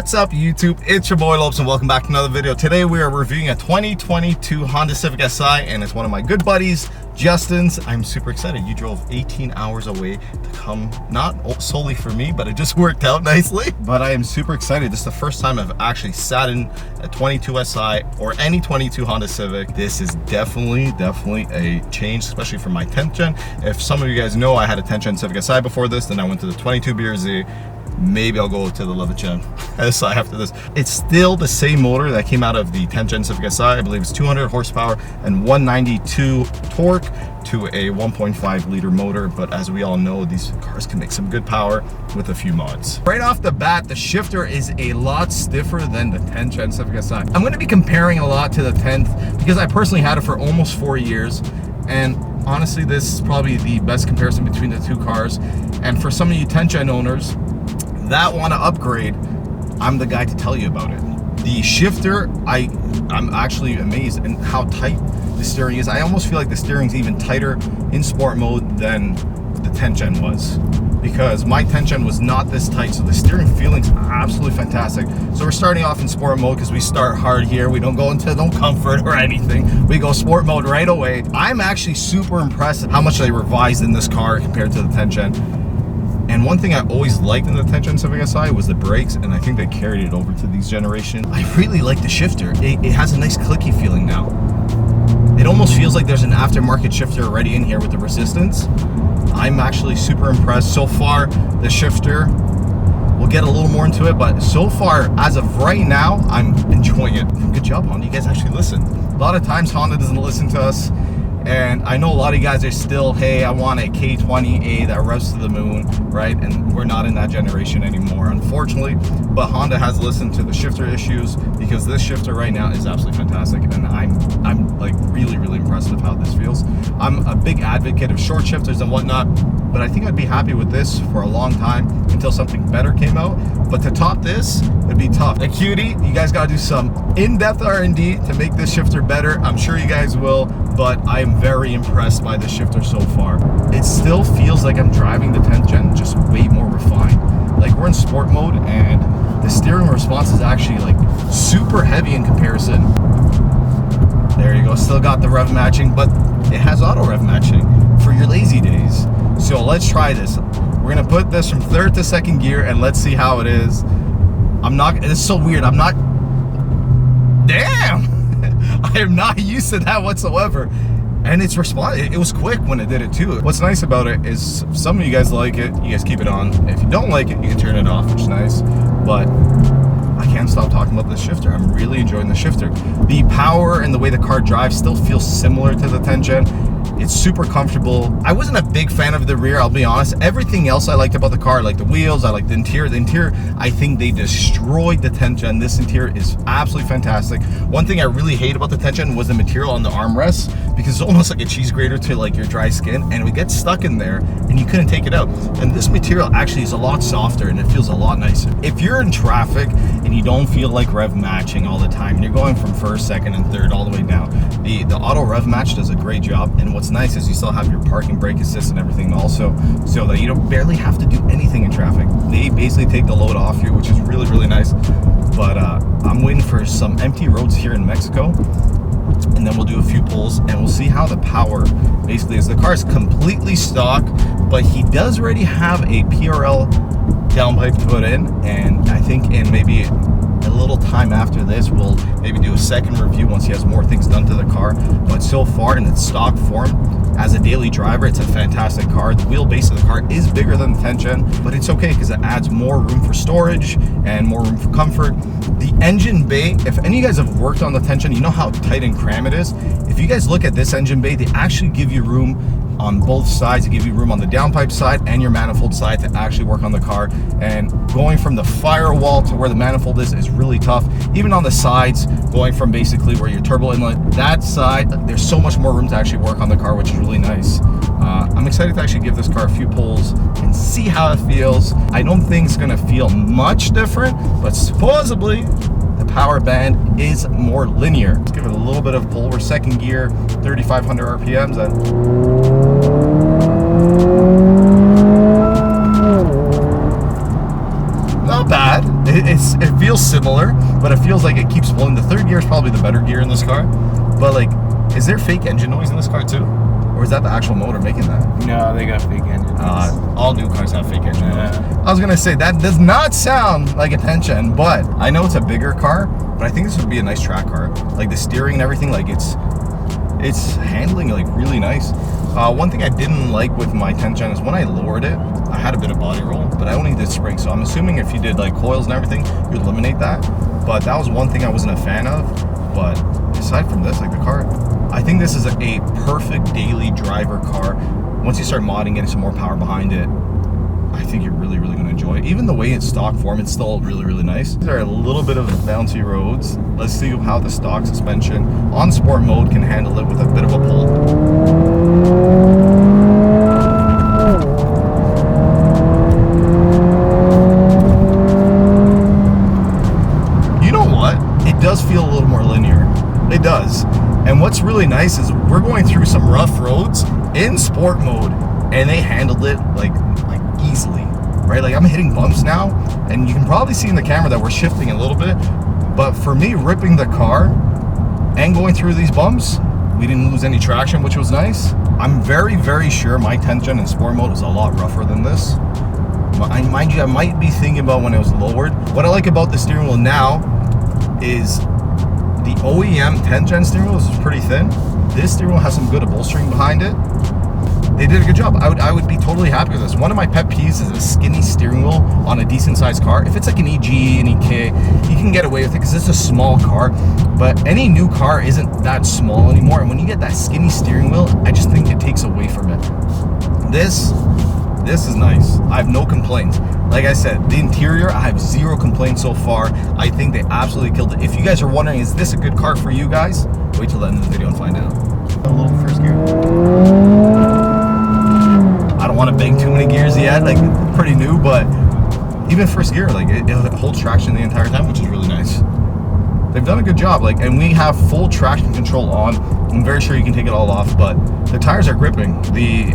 What's up YouTube, it's your boy Lopes and welcome back to another video. Today we are reviewing a 2022 Honda Civic Si and it's one of my good buddies, Justin's. I'm super excited. You drove 18 hours away to come, not solely for me, but it just worked out nicely. But I am super excited. This is the first time I've actually sat in a 22 Si or any 22 Honda Civic. This is definitely a change, especially for my 10th gen. If some of you guys know, I had a 10th gen Civic Si before this, then I went to the 22 BRZ. Maybe I'll go to the 11th gen Si after this. It's still the same motor that came out of the 10th gen Civic Si. I believe it's 200 horsepower and 192 torque to a 1.5 liter motor. But as we all know, these cars can make some good power with a few mods. Right off the bat, the shifter is a lot stiffer than the 10th gen Civic Si. I'm going to be comparing a lot to the 10th because I personally had it for almost 4 years. And honestly, this is probably the best comparison between the two cars. And for some of you 10th gen owners that want to upgrade, I'm the guy to tell you about it. The shifter, I'm actually amazed in how tight the steering is. I almost feel like the steering's even tighter in sport mode than the 10th gen was, because my 10th gen was not this tight, so the steering feeling's absolutely fantastic. So we're starting off in sport mode because we start hard here. We don't go into no comfort or anything. We go sport mode right away. I'm actually super impressed at how much they revised in this car compared to the 10th gen. And one thing I always liked in the 10th gen Civic Si was the brakes, and I think they carried it over to these generation. I really like the shifter. It has a nice clicky feeling now. It almost feels like there's an aftermarket shifter already in here with the resistance. I'm actually super impressed. So far, the shifter, we'll get a little more into it, but so far, as of right now, I'm enjoying it. Good job, Honda. You guys actually listen. A lot of times, Honda doesn't listen to us. And I know a lot of you guys are still, hey, I want a K20A that revs to the moon, right? And we're not in that generation anymore, unfortunately. But Honda has listened to the shifter issues, because this shifter right now is absolutely fantastic. And I'm like really impressed with how this feels. I'm a big advocate of short shifters and whatnot, but I think I'd be happy with this for a long time until something better came out. But to top this, it'd be tough. Like QD, you guys gotta do some in-depth R&D to make this shifter better. I'm sure you guys will, but I'm very impressed by the shifter so far. It still feels like I'm driving the 10th gen, just way more refined. Like we're in sport mode and the steering response is actually like super heavy in comparison. There you go, still got the rev matching, but it has auto rev matching for your lazy days. So let's try this. We're gonna put this from third to second gear and let's see how it is. It's so weird, damn! I am not used to that whatsoever. And it's it was quick when it did it too. What's nice about it is some of you guys like it, you guys keep it on. If you don't like it, you can turn it off, which is nice. But I can't stop talking about the shifter. I'm really enjoying the shifter. The power and the way the car drives still feels similar to the 10th gen. It's super comfortable. I wasn't a big fan of the rear, I'll be honest. Everything else I liked about the car, like the wheels, I like the interior. The interior, I think they destroyed the 10th gen. This interior is absolutely fantastic. One thing I really hate about the 10th gen was the material on the armrests, because it's almost like a cheese grater to like your dry skin, and it would get stuck in there and you couldn't take it out. And this material actually is a lot softer and it feels a lot nicer. If you're in traffic and you don't feel like rev matching all the time, and you're going from first, second, and third all the way down, the auto rev match does a great job. And what's nice is you still have your parking brake assist and everything also, so that you don't barely have to do anything in traffic. They basically take the load off you, which is really nice. But I'm waiting for some empty roads here in Mexico, and then we'll do a few pulls and we'll see how the power basically is. The car is completely stock, but he does already have a PRL downpipe put in, and I think in maybe a little time after this we'll maybe do a second review once he has more things done to the car. But so far in its stock form, as a daily driver, it's a fantastic car. The wheelbase of the car is bigger than the 10th gen, but it's okay because it adds more room for storage and more room for comfort. The engine bay, if any of you guys have worked on the 10th gen, you know how tight and cram it is. If you guys look at this engine bay, they actually give you room on both sides. They give you room on the downpipe side and your manifold side to actually work on the car. And going from the firewall to where the manifold is really tough. Even on the sides, going from basically where your turbo inlet, that side, there's so much more room to actually work on the car, which is really nice. I'm excited to actually give this car a few pulls and see how it feels. I don't think it's gonna feel much different, but supposedly the power band is more linear. Let's give it a little bit of pull. We're second gear, 3,500 RPMs, and not bad. it feels similar, but it feels like it keeps pulling. The third gear is probably the better gear in this car. But like, is there fake engine noise in this car too? Or is that the actual motor making that? No, they got fake engine noise. All new cars have fake engine noise. I was gonna say, that does not sound like a tension, but I know it's a bigger car, but I think this would be a nice track car. Like the steering and everything, like it's handling like really nice. One thing I didn't like with my Tengen is when I lowered it, I had a bit of body roll, but I only did spring. So I'm assuming if you did like coils and everything, you'd eliminate that. But that was one thing I wasn't a fan of. But aside from this, like the car, I think this is a perfect daily driver car. Once you start modding, getting some more power behind it, I think you're really, really going to enjoy it. Even the way it's stock form, it's still really, really nice. There are a little bit of bouncy roads. Let's see how the stock suspension on sport mode can handle it with a bit of a pull. You know what? It does feel a little more linear. It does. And what's really nice is we're going through some rough roads in sport mode, and they handled it like easily, right? Like I'm hitting bumps now, and you can probably see in the camera that we're shifting a little bit, but for me, ripping the car and going through these bumps, we didn't lose any traction, which was nice. I'm very, very sure my Tengen in sport mode is a lot rougher than this. Mind you, I might be thinking about when it was lowered. What I like about the steering wheel now is the OEM Tengen steering wheel is pretty thin. This steering wheel has some good bolstering behind it. They did a good job. I would be totally happy with this. One of my pet peeves is a skinny steering wheel on a decent sized car. If it's like an EG, an EK, you can get away with it because it's a small car. But any new car isn't that small anymore. And when you get that skinny steering wheel, I just think it takes away from it. This is nice. I have no complaints. Like I said, the interior, I have zero complaints so far. I think they absolutely killed it. If you guys are wondering, is this a good car for you guys? Wait till the end of the video and find out. A little first gear. I don't want to bang too many gears yet, like pretty new, but even first gear, like it holds traction the entire time, which is really nice. They've done a good job, like, and we have full traction control on. I'm very sure you can take it all off, but the tires are gripping.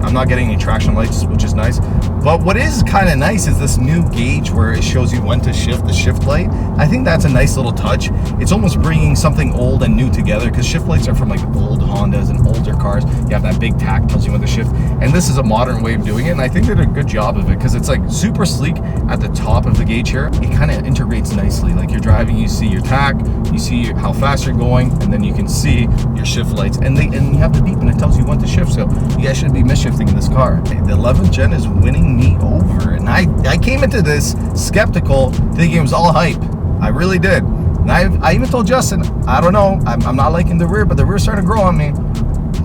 I'm not getting any traction lights, which is nice. But what is kind of nice is this new gauge where it shows you when to shift, the shift light. I think that's a nice little touch. It's almost bringing something old and new together, because shift lights are from like old Hondas and older cars. You have that big tack tells you when to shift, and this is a modern way of doing it, and I think they did a good job of it, because it's like super sleek at the top of the gauge here. It kind of integrates nicely. Like you're driving, you see your tack, you see how fast you're going, and then you can see your shift lights, and you have the beep and it tells you when to shift. So you guys shouldn't be misshifting in this car. The 11th gen is winning me over, and I came into this skeptical, thinking it was all hype. I really did. And I even told Justin, I don't know, I'm not liking the rear, but the rear's starting to grow on me.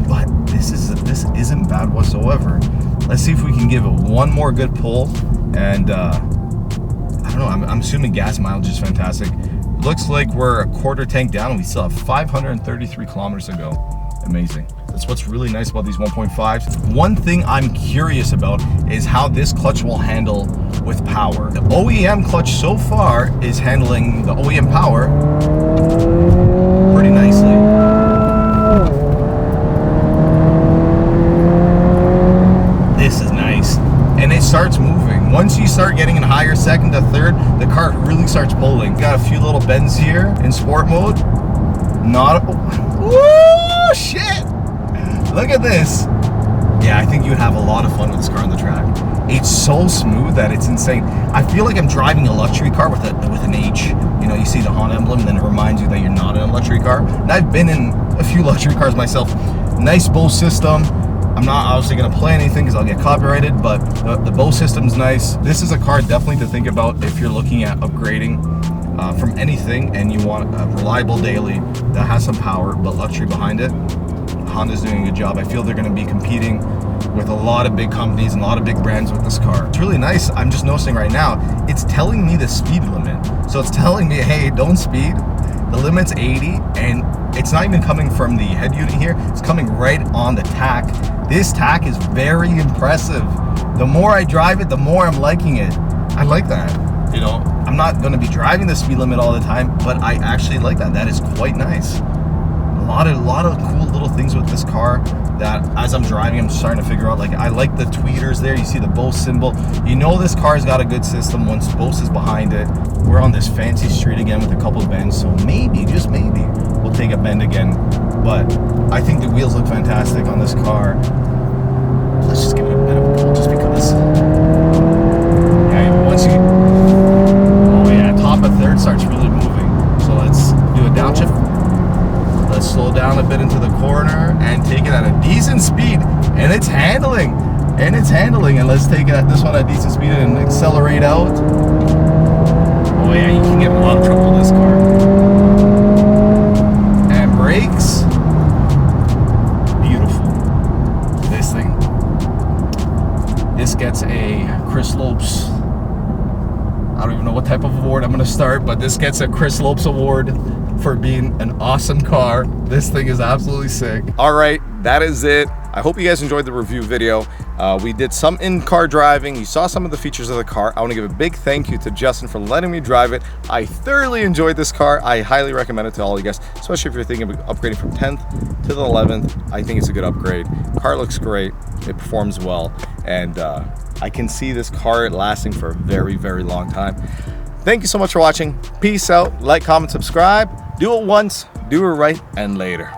But this isn't bad whatsoever. Let's see if we can give it one more good pull, and I don't know, I'm assuming gas mileage is fantastic. Looks like we're a quarter tank down and we still have 533 kilometers to go. Amazing. That's what's really nice about these 1.5s. One thing I'm curious about is how this clutch will handle with power. The OEM clutch so far is handling the OEM power pretty nicely. This is nice. And it starts moving. Once you start getting in higher second to third, the car really starts pulling. Got a few little bends here in sport mode. Woo, shit! Look at this. Yeah, I think you'd have a lot of fun with this car on the track. It's so smooth that it's insane. I feel like I'm driving a luxury car with an H. You know, you see the Honda emblem, and then it reminds you that you're not in a luxury car. And I've been in a few luxury cars myself. Nice Bose system. I'm not obviously going to play anything because I'll get copyrighted, but the Bose system's nice. This is a car definitely to think about if you're looking at upgrading from anything and you want a reliable daily that has some power but luxury behind it. Honda's doing a good job. I feel they're going to be competing with a lot of big companies and a lot of big brands with this car. It's really nice. I'm just noticing right now, it's telling me the speed limit. So it's telling me, hey, don't speed. The limit's 80, and it's not even coming from the head unit here. It's coming right on the tack. This tack is very impressive. The more I drive it, the more I'm liking it. I like that. You know, I'm not going to be driving the speed limit all the time, but I actually like that. That is quite nice. lot of cool little things with this car that as I'm driving, I'm starting to figure out. Like, I like the tweeters there. You see the Bose symbol. You know this car's got a good system once Bose is behind it. We're on this fancy street again with a couple of bends, so maybe, just maybe, we'll take a bend again. But I think the wheels look fantastic on this car. Let's just give it a bit of a pull just because. Yeah, once you, oh yeah, top of third starts really moving. So let's do a downshift. Let's slow down a bit into the corner and take it at a decent speed. And it's handling. And let's take this one at a decent speed and accelerate out. Oh yeah, you can get in a lot of trouble with this car. And brakes. Beautiful. This thing. This gets a Chris Lopes. I don't even know what type of award I'm going to start, but this gets a Chris Lopes award for being an awesome car. This thing is absolutely sick. All right, that is it. I hope you guys enjoyed the review video. We did some in-car driving. You saw some of the features of the car. I want to give a big thank you to Justin for letting me drive it. I thoroughly enjoyed this car. I highly recommend it to all you guys, especially if you're thinking of upgrading from 10th to the 11th. I think it's a good upgrade. Car looks great. It performs well. And I can see this car lasting for a very, very long time. Thank you so much for watching. Peace out. Like, comment, subscribe. Do it once, do it right, and later.